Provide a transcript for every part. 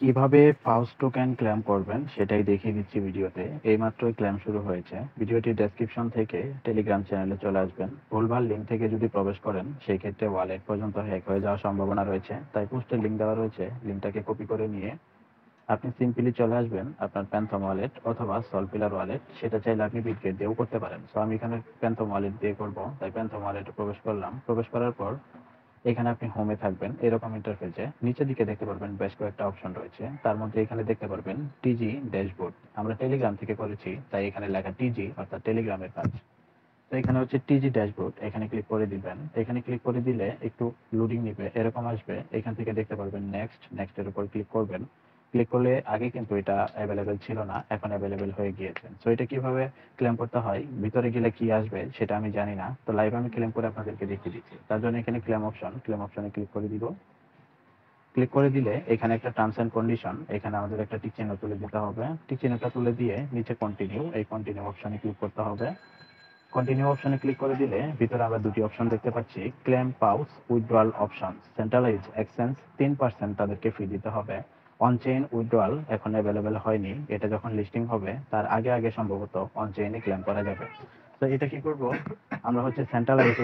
কিভাবে পাউস token claim করবেন সেটাই দেখিয়ে দিচ্ছি ভিডিওতে। এইমাত্রই ক্লেম শুরু হয়েছে। ভিডিওটির ডেসক্রিপশন থেকে টেলিগ্রাম চ্যানেলে চলে আসবেন। ভুলভাল লিঙ্ক থেকে যদি প্রবেশ করেন সেই ক্ষেত্রে ওয়ালেট পর্যন্ত হ্যাক হয়ে যাওয়ার সম্ভাবনা রয়েছে। তাই পোস্টের লিঙ্ক দেওয়া রয়েছে, লিঙ্কটাকে কপি করে নিয়ে আপনি সিম্পলি চলে আসবেন আপনার প্যান্থম ওয়ালেট অথবা সলপিলার ওয়ালেট। সেটা চাইলে আপনি বিটগেট দিয়েও করতে পারেন। সো আমি এখানে প্যান্থম ওয়ালেট দিয়ে করব, তাই প্যান্থম ওয়ালেটে প্রবেশ করলাম। প্রবেশ করার পর এখানে আপনি হোমে থাকবেন। এরকম ইন্টারফেসে নিচের দিকে দেখতে পারবেন বেশ কয়েকটা অপশন রয়েছে। তার মধ্যে এখানে দেখতে পারবেন টিজি ড্যাশবোর্ড। আমরা টেলিগ্রাম থেকে করেছি তাই এখানে লেখা টিজি অর্থাৎ টেলিগ্রামের কাজ। তো এখানে হচ্ছে টিজি ড্যাশবোর্ড, এখানে ক্লিক করে দিবেন। এখানে ক্লিক করে দিলে একটু লোডিং নিবে, এরকম আসবে। এখান থেকে দেখতে পারবেন নেক্সট, নেক্সটের উপর ক্লিক করবেন। ক্লিক করলে আগে কিন্তু এটা অ্যাভেলেবেল ছিল না, এখন অ্যাভেলেবেল হয়ে গিয়েছে। সো এটা কিভাবে ক্লেম করতে হয়, ভিতরে গেলে কি আসবে সেটা আমি জানি না, তো লাইভ আমি ক্লেম করে আপনাদেরকে দেখিয়ে দিচ্ছি। তার জন্য এখানে ক্লেম অপশন, ক্লেম অপশনে ক্লিক করে দিব। ক্লিক করে দিলে এখানে একটা টার্মস এন্ড কন্ডিশন, এখানে আমাদের একটা টিক চিহ্ন তুলে দিতে হবে। টিক চিহ্নটা তুলে দিয়ে নিচে কন্টিনিউ, এই কন্টিনিউ অপশনে ক্লিক করতে হবে। কন্টিনিউ অপশনে ক্লিক করে দিলে ভিতরে আমরা দুটি অপশন দেখতে পাচ্ছি, ক্লেম পাউস উইথড্রয়াল অপশন। সেন্ট্রালাইজ এক্সচেঞ্জ 3% তাদেরকে ফি দিতে হবে। অনচেইন উইথড্রয়াল এখন অ্যাভেলেবেল হয়নি, এটা যখন লিস্টিং হবে তার আগে আগে সম্ভবত অনচেইনে ক্লেম করা যাবে। তো এটা কি করব, আমরা হচ্ছে সেন্ট্রালাইজ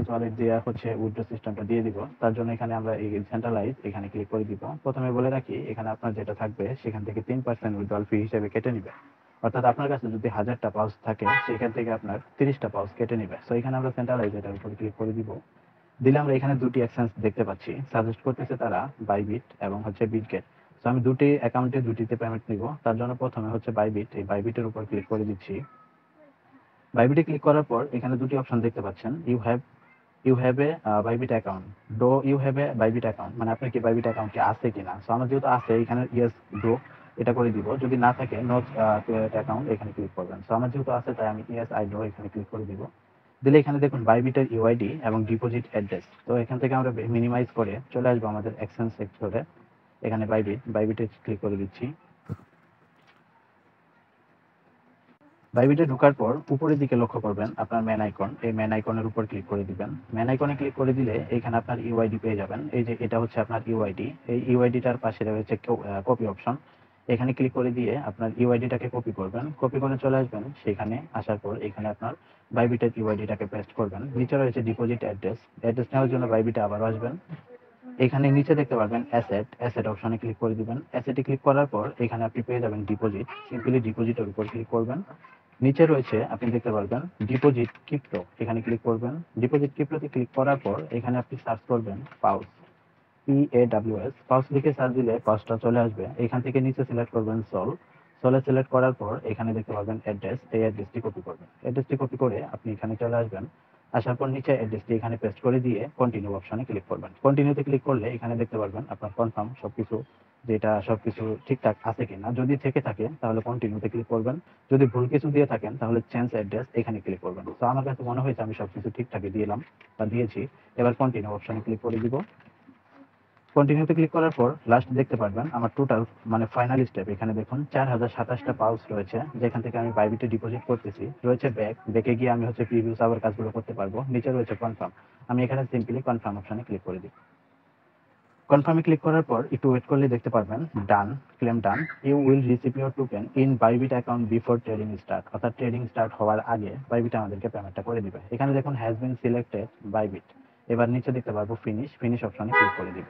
ওয়ালেট দিয়ে হচ্ছে উইথড্র সিস্টেমটা দিয়ে দিব। তার জন্য এখানে আমরা এই সেন্ট্রালাইজ এখানে ক্লিক করে দিব। প্রথমে বলে রাখি এখানে আপনার যেটা থাকবে সেখান থেকে 3% উইথড্রয়াল ফি হিসেবে কেটে নিবে। অর্থাৎ আপনার কাছে যদি 1000টা পাউচ থাকে সেখান থেকে আপনার 30টা পাউচ কেটে নিবে। সো এখানে আমরা সেন্ট্রালাইজ এটার উপর ক্লিক করে দিব। দিলে আমরা এখানে দুটি এক্সচেঞ্জ দেখতে পাচ্ছি, সাজেস্ট করতেছে তারা বাইবিট এবং হচ্ছে বিটগেট। সো আমি দুটি অ্যাকাউন্টে দুটিতে পেমেন্ট নিব। তার জন্য প্রথমে হচ্ছে বাইবিট, এই বাইবিটের উপর ক্লিক করে দিচ্ছি। বাইবিটে ক্লিক করার পর এখানে দুটি অপশন দেখতে পাচ্ছেন, you have a Bybit account, do you have a Bybit account, মানে আপনার কি বাইবিট অ্যাকাউন্ট কি আছে কিনা। সো আমার যেহেতু আছে এখানে ইয়েস ডো এটা করে দিব। যদি না থাকে নো ক্রিয়েট অ্যাকাউন্ট এখানে ক্লিক করবেন। সো আমার যেহেতু আছে তাই আমি ইয়েস আই ডো এখানে ক্লিক করে দিব। দিলে এখানে দেখুন বাইবিটের ইউআইডি এবং ডিপোজিট অ্যাড্রেস। তো এখান থেকে আমরা মিনিমাইজ করে চলে আসবো আমাদের এক্সচেঞ্জ সেক্টরে। এখানে বাইবিটে ক্লিক করে দিচ্ছি। বাইবিটে ঢোকার পর উপরের দিকে লক্ষ্য করবেন আপনার ম্যান আইকন, এই ম্যান আইকনের উপর ক্লিক করে দিবেন। ম্যান আইকনে ক্লিক করে দিলে এখানে আপনার ইউআইডি পেয়ে যাবেন। এই যে এটা হচ্ছে আপনার ইউআইডি, এই ইউআইডিটার পাশে রয়েছে কপি অপশন। এখানে ক্লিক করে দিয়ে আপনার ইউআইডিটাকে কপি করবেন, কপি করে চলে আসবেন। সেখানে আসার পর এখানে আপনার বাইবিটের ইউআইডিটাকে পেস্ট করবেন। নিচে রয়েছে ডিপোজিট অ্যাড্রেস, অ্যাড্রেস নেওয়ার জন্য বাইবিটে আবারও আসবেন। এখানে নিচে দেখতে পারবেন অ্যাসেট অপশনে ক্লিক করে দিবেন। অ্যাসেটে ক্লিক করার পর এখানে আপনি পেয়ে যাবেন ডিপোজিট, সিম্পলি ডিপোজিটের উপর ক্লিক করবেন। নিচে রয়েছে আপনি দেখতে পারবেন ডিপোজিট ক্রিপ্টো, এখানে ক্লিক করবেন। ডিপোজিট ক্রিপ্টোতে ক্লিক করার পর এখানে আপনি সার্চ করবেন পাউস, PAWS, পাউস লিখে সার্চ দিলে পাউসটা চলে আসবে। এখান থেকে নিচে সিলেক্ট করবেন সোলে সিলেক্ট করার পর এখানে দেখতে পারবেন অ্যাড্রেস, এই অ্যাড্রেসটি কপি করবেন। অ্যাড্রেসটি কপি করে আপনি এখানে চলে আসবেন। আসার পর নিচে অ্যাড্রেসটি এখানে পেস্ট করে দিয়ে কন্টিনিউ অপশনে ক্লিক করবেন। কন্টিনিউতে ক্লিক করলে এখানে দেখতে পারবেন আপনার কনফার্ম সবকিছু, যেটা সবকিছু ঠিকঠাক আছে কিনা। যদি থেকে থাকে তাহলে কন্টিনিউতে ক্লিক করবেন। যদি ভুল কিছু দিয়ে থাকেন তাহলে চেঞ্জ অ্যাড্রেস এখানে ক্লিক করবেন। তো আমার কাছে মনে হয়েছে আমি সবকিছু ঠিকঠাকই দিলাম বা দিয়েছি। এবার কন্টিনিউ অপশনে ক্লিক করে দিব। কন্টিনিউতে ক্লিক করার পর লাস্ট দেখতে পারবেন আমার টোটাল মানে ফাইনাল স্টেপ, এখানে দেখুন 4027টা পাউচ রয়েছে যেখান থেকে আমি বাইবিটে ডিপোজিট করতেছি। রয়েছে ব্যাকে গিয়ে আমি হচ্ছে প্রিভিউ সার্ভার কাজগুলো করতে পারবো। নিচে রয়েছে কনফার্ম, আমি এখানে সিম্পলি কনফার্ম অপশনে ক্লিক করে দিই। কনফার্মে ক্লিক করার পর একটু ওয়েট করলে দেখতে পারবেন done, claim done, you will receive your token in Bybit account before trading start, অর্থাৎ ট্রেডিং স্টার্ট হওয়ার আগে বাইবিট আমাদেরকে পেমেন্টটা করে দিবে। এখানে দেখুন হ্যাজ বিন সিলেক্টেড বাইবিট। এবার নিচে দেখতে পারবো ফিনিশ অপশনে ক্লিক করে দিব।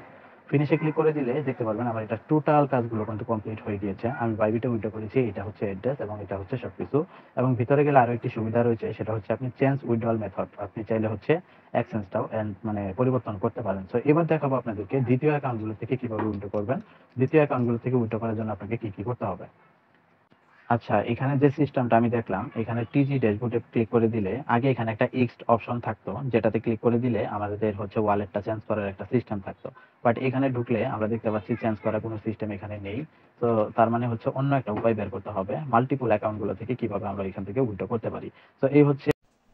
ফিনিশে ক্লিক করে দিলে দেখতে পারবেন আমার এটা টোটাল কাজগুলো কিন্তু কমপ্লিট হয়ে গিয়েছে। আমি বাইবিটে উইথড্র করেছি, এটা হচ্ছে অ্যাড্রেস এবং এটা হচ্ছে সবকিছু। এবং ভিতরে গেলে আরো একটি সুবিধা রয়েছে, সেটা হচ্ছে আপনি চেঞ্জ উইথড্রয়াল মেথড, আপনি চাইলে হচ্ছে এক্সচেঞ্জটাও মানে পরিবর্তন করতে পারেন। সো এবার দেখাবো আপনাদেরকে দ্বিতীয় অ্যাকাউন্টগুলো থেকে কিভাবে উইথড্র করবেন। দ্বিতীয় অ্যাকাউন্টগুলো থেকে উইথড্র করার জন্য আপনাকে কি কি করতে হবে। আচ্ছা, এখানে যে সিস্টেমটা আমি দেখলাম, এখানে টিজি ড্যাশবোর্ডে ক্লিক করে দিলে আগে এখানে একটা এক্সট অপশন থাকতো, যেটাতে ক্লিক করে দিলে আমাদের হচ্ছে ওয়ালেটটা চেঞ্জ করার একটা সিস্টেম থাকতো। বাট এখানে ঢুকলে আমরা দেখতে পাচ্ছি চেঞ্জ করার কোনো সিস্টেম এখানে নেই। তো তার মানে হচ্ছে অন্য একটা উপায় বের করতে হবে, মাল্টিপল অ্যাকাউন্টগুলো থেকে কিভাবে আমরা এখান থেকে উইথড্র করতে পারি। তো এই হচ্ছে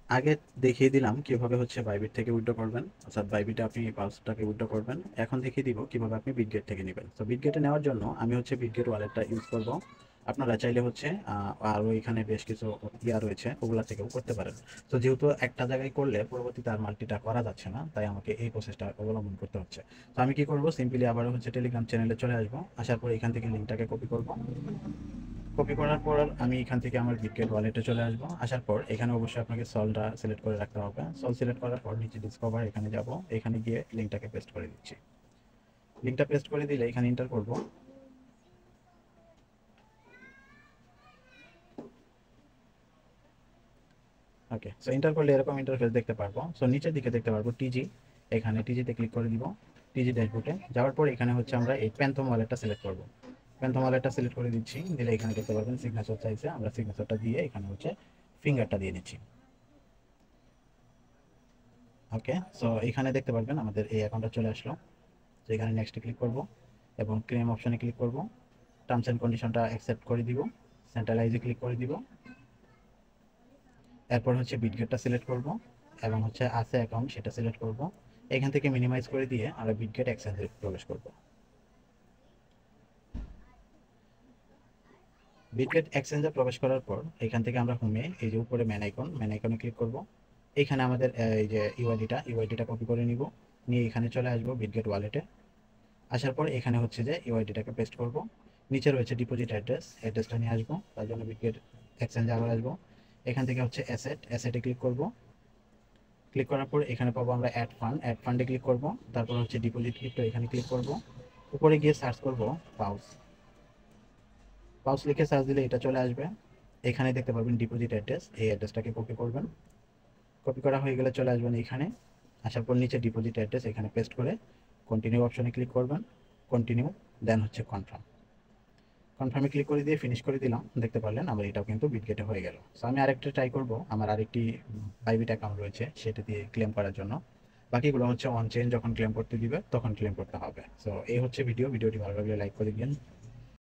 আগে দেখিয়ে দিলাম কিভাবে হচ্ছে বাইবিট থেকে উইথড্র করবেন, অর্থাৎ বাইবিটে আপনি পাউচটাকে উইথড্র করবেন। এখন দেখিয়ে দিব কিভাবে আপনি বিটগেট থেকে নেবেন। তো বিটগেটে নেওয়ার জন্য আমি হচ্ছে বিটগেট ওয়ালেটটা ইউজ করব। আপনারা চাইলে হচ্ছে আরও এখানে বেশ কিছু ইয়া রয়েছে, ওগুলা থেকেও করতে পারেন। তো যেহেতু একটা জায়গায় করলে পরবর্তীতে আর মাল্টিটা করা যাচ্ছে না, তাই আমাকে এই প্রসেসটা অবলম্বন করতে হচ্ছে। তো আমি কি করব, সিম্পলি আবারও হচ্ছে টেলিগ্রাম চ্যানেলে চলে আসবো। আসার পর এখান থেকে লিঙ্কটাকে কপি করব। কপি করার পর আমি এখান থেকে আমার বিটগেট ওয়ালেটে চলে আসবো। আসার পর এখানে অবশ্যই আপনাকে সলটা সিলেক্ট করে রাখতে হবে। সল সিলেক্ট করার পর নিচে ডিসকভার এখানে যাব, এখানে গিয়ে লিঙ্কটাকে পেস্ট করে দিচ্ছি। লিঙ্কটা পেস্ট করে দিলে এখানে এন্টার করব। ওকে, সো এন্টার করলে এরকম ইন্টারফেস দেখতে পারবো। সো নিচের দিকে দেখতে পারবো টিজি, এখানে টিজিতে ক্লিক করে দিব। টিজি ড্যাশবোর্ডে যাওয়ার পর এখানে হচ্ছে আমরা এই প্যান্থম ওয়ালেটটা সিলেক্ট করব। প্যান্থম ওয়ালেটটা সিলেক্ট করে দিচ্ছি, দিলে এখানে দেখতে পারবেন সিগনেচার চাইছে, আমরা সিগনেচারটা দিয়ে এখানে হচ্ছে ফিঙ্গারটা দিয়ে দিচ্ছি। ওকে, সো এখানে দেখতে পারবেন আমাদের এই অ্যাকাউন্টটা চলে আসলো। তো এখানে নেক্সটে ক্লিক করব এবং ক্লেম অপশনে ক্লিক করব। টার্মস অ্যান্ড কন্ডিশনটা অ্যাকসেপ্ট করে দিব, সেন্ট্রালাইজে ক্লিক করে দিব। এরপর হচ্ছে বিটগেটটা সিলেক্ট করব এবং হচ্ছে আছে অ্যাকাউন্ট সেটা সিলেক্ট করব। এখান থেকে মিনিমাইজ করে দিয়ে আমরা বিটগেট এক্সচেঞ্জে প্রবেশ করব। বিটগেট এক্সচেঞ্জে প্রবেশ করার পর এখান থেকে আমরা হোমে এই যে উপরে ম্যান আইকনে ক্লিক করব। এখানে আমাদের এই যে ইউআইডিটা কপি করে নিব, নিয়ে এখানে চলে আসবো বিটগেট ওয়ালেটে। আসার পর এখানে হচ্ছে যে ইউআইডিটাকে পেস্ট করব। নিচে রয়েছে ডিপোজিট অ্যাড্রেসটা নিয়ে আসবো, তার জন্য বিটগেট এক্সচেঞ্জে আবার আসবো। এখান থেকে হচ্ছে অ্যাসেটে ক্লিক করব। ক্লিক করার পর এখানে পাবো আমরা অ্যাড ফান্ডে ক্লিক করব। তারপর হচ্ছে ডিপোজিট ক্রিপ্টো এখানে ক্লিক করব। উপরে গিয়ে সার্চ করব পাউস। পাউস লিখে সার্চ দিলে এটা চলে আসবে। এখানে দেখতে পারবেন ডিপোজিট অ্যাড্রেস, এই অ্যাড্রেসটাকে কপি করবেন। কপি করা হয়ে গেলে চলে আসবেন এখানে। আসার পর নিচে ডিপোজিট অ্যাড্রেস এখানে পেস্ট করে কন্টিনিউ অপশনে ক্লিক করবেন। কন্টিনিউ, দেন হচ্ছে কনফার্মে ক্লিক করে দিয়ে ফিনিশ করে দিলাম। দেখতে পারলেন আমার এটাও কিন্তু বিটগেটে হয়ে গেল। সো আমি আরেকটা ট্রাই করব, আমার আরেকটি বাইবিট অ্যাকাউন্ট রয়েছে সেটা দিয়ে ক্লেম করার জন্য। বাকিগুলো হচ্ছে অন চেইন যখন ক্লেম করতে দিবে তখন ক্লেম করতে হবে। সো এই হচ্ছে ভিডিওটি ভালো লাগলে লাইক করে দিন।